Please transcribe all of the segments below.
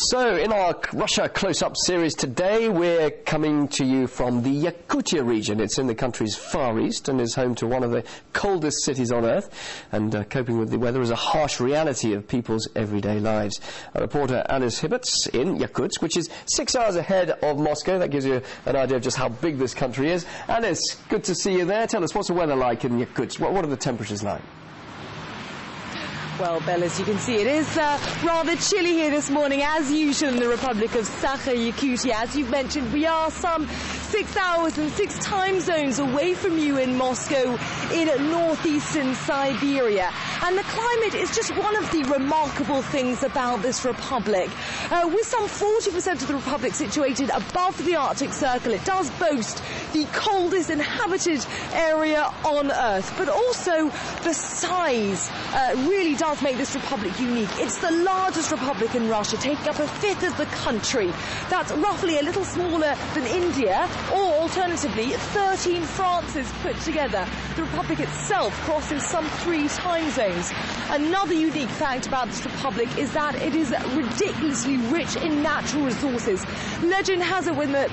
So, in our Russia Close-Up series today, we're coming to you from the Yakutia region. It's in the country's far east and is home to one of the coldest cities on Earth. And coping with the weather is a harsh reality of people's everyday lives. Our reporter Alice Hibbert's in Yakutsk, which is 6 hours ahead of Moscow. That gives you an idea of just how big this country is. Alice, good to see you there. Tell us, what's the weather like in Yakutsk? What are the temperatures like? Well, Belle, as you can see, it is rather chilly here this morning, as usual in the Republic of Yakutia. As you've mentioned, we are some 6 hours and 6 time zones away from you in Moscow, in northeastern Siberia. And the climate is just one of the remarkable things about this republic. With some 40% of the republic situated above the Arctic Circle, it does boast the coldest inhabited area on Earth. But also the size really does make this republic unique. It's the largest republic in Russia, taking up a fifth of the country. That's roughly a little smaller than India, or alternatively 13 Frances put together. The republic itself crosses some 3 time zones. Another unique fact about this republic is that it is ridiculously rich in natural resources. Legend has it when the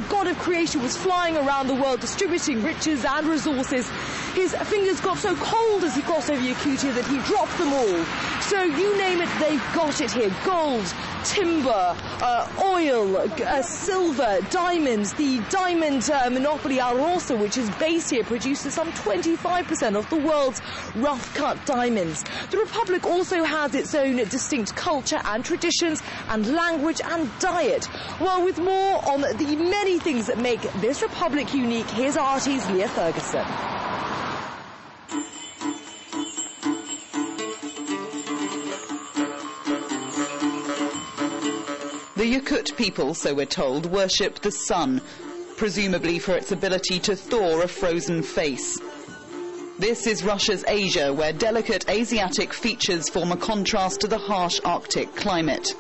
god of creation was flying around the world distributing riches and resources, his fingers got so cold as he crossed over Yakutia that he dropped them all. So you name it, they've got it here. Gold, timber, oil, silver, diamonds. The diamond monopoly Alrosa, which is based here, produces some 25% of the world's rough-cut diamonds. The republic also has its own distinct culture and traditions and language and diet. Well, with more on the many things that make this republic unique, here's RT's Leah Ferguson. The Yakut people, so we're told, worship the sun, presumably for its ability to thaw a frozen face. This is Russia's Asia, where delicate Asiatic features form a contrast to the harsh Arctic climate.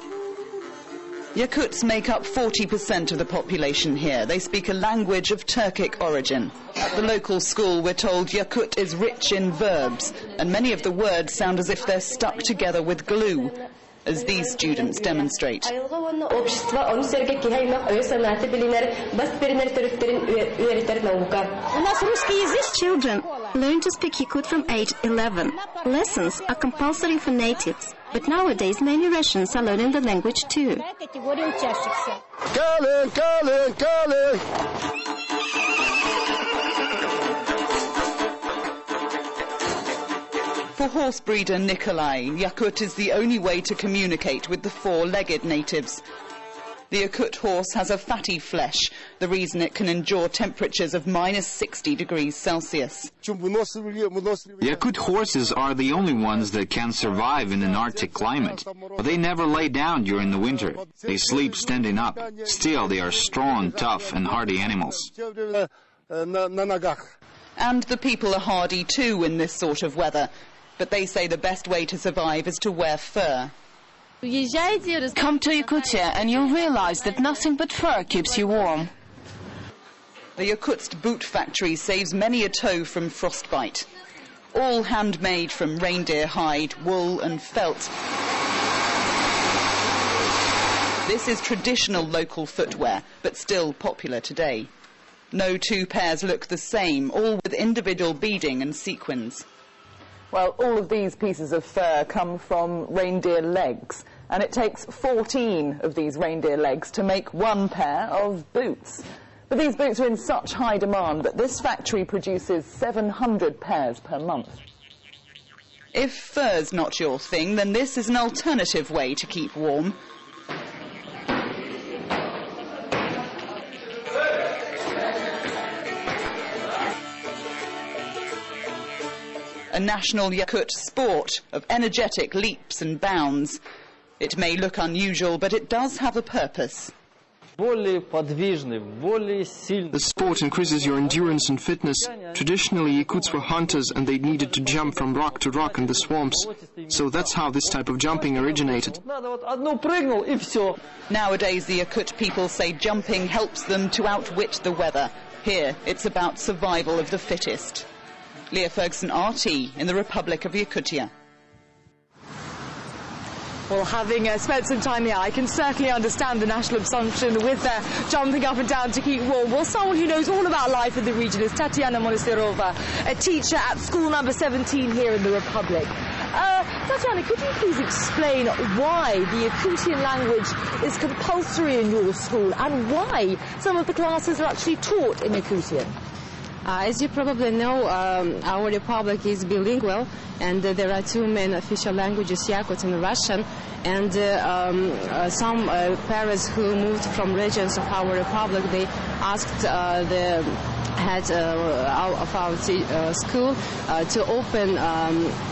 Yakuts make up 40% of the population here. They speak a language of Turkic origin. At the local school, we're told Yakut is rich in verbs, and many of the words sound as if they're stuck together with glue, as these students demonstrate. Children learn to speak Yakut from age 11. Lessons are compulsory for natives, but nowadays many Russians are learning the language too. For horse breeder Nikolai, Yakut is the only way to communicate with the 4-legged natives. The Yakut horse has a fatty flesh, the reason it can endure temperatures of -60 degrees Celsius. Yakut horses are the only ones that can survive in an Arctic climate, but they never lay down during the winter. They sleep standing up. Still, they are strong, tough, and hardy animals. And the people are hardy too in this sort of weather. But they say the best way to survive is to wear fur. Come to Yakutia and you'll realize that nothing but fur keeps you warm. The Yakutsk boot factory saves many a toe from frostbite. All handmade from reindeer hide, wool and felt. This is traditional local footwear, but still popular today. No 2 pairs look the same, all with individual beading and sequins. Well, all of these pieces of fur come from reindeer legs, and it takes 14 of these reindeer legs to make 1 pair of boots. But these boots are in such high demand that this factory produces 700 pairs per month. If fur's not your thing, then this is an alternative way to keep warm. A national Yakut sport of energetic leaps and bounds. It may look unusual, but it does have a purpose. The sport increases your endurance and fitness. Traditionally, Yakuts were hunters and they needed to jump from rock to rock in the swamps. So that's how this type of jumping originated. Nowadays, the Yakut people say jumping helps them to outwit the weather. Here, it's about survival of the fittest. Leah Ferguson, RT, in the Republic of Yakutia. Well, having spent some time here, I can certainly understand the national assumption with jumping up and down to keep warm. Well, someone who knows all about life in the region is Tatiana Monosterova, a teacher at school number 17 here in the Republic. Tatiana, could you please explain why the Yakutian language is compulsory in your school and why some of the classes are actually taught in Yakutian? As you probably know, our republic is bilingual, and there are two main official languages, Yakut and Russian, and some parents who moved from regions of our republic, they asked the head of our school to open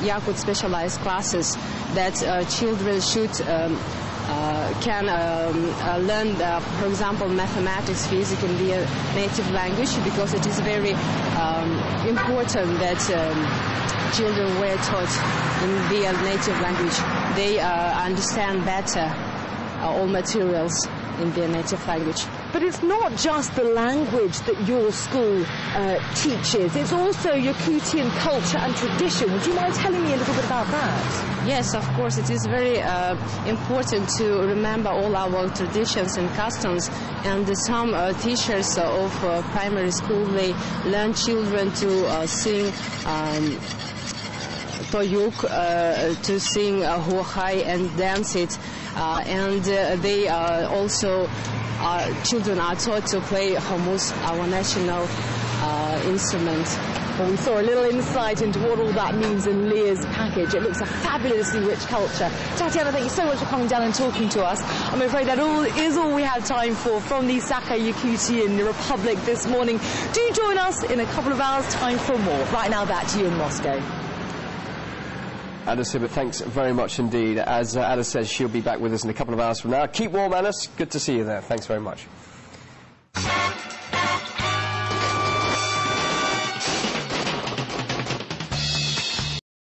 Yakut specialized classes that children should can learn, for example, mathematics, physics in their native language, because it is very important that children were taught in their native language. They understand better all materials in their native language. But it's not just the language that your school teaches, it's also Yakutian culture and tradition. Would you mind telling me a little bit about that? Yes, of course. It is very important to remember all our traditions and customs. And some teachers of primary school, they learn children to sing toyuk, to sing huahai and dance it. And they also, children are taught to play humus, our national instrument. Well, we saw a little insight into what all that means in Leah's package. It looks a fabulously rich culture. Tatiana, thank you so much for coming down and talking to us. I'm afraid that is all we have time for from the Sakha Yakutian Republic this morning. Do join us in a couple of hours' time for more. Right now, back to you in Moscow. Alice Hibbert, thanks very much indeed. As Alice says, she'll be back with us in a couple of hours from now. Keep warm, Alice. Good to see you there. Thanks very much.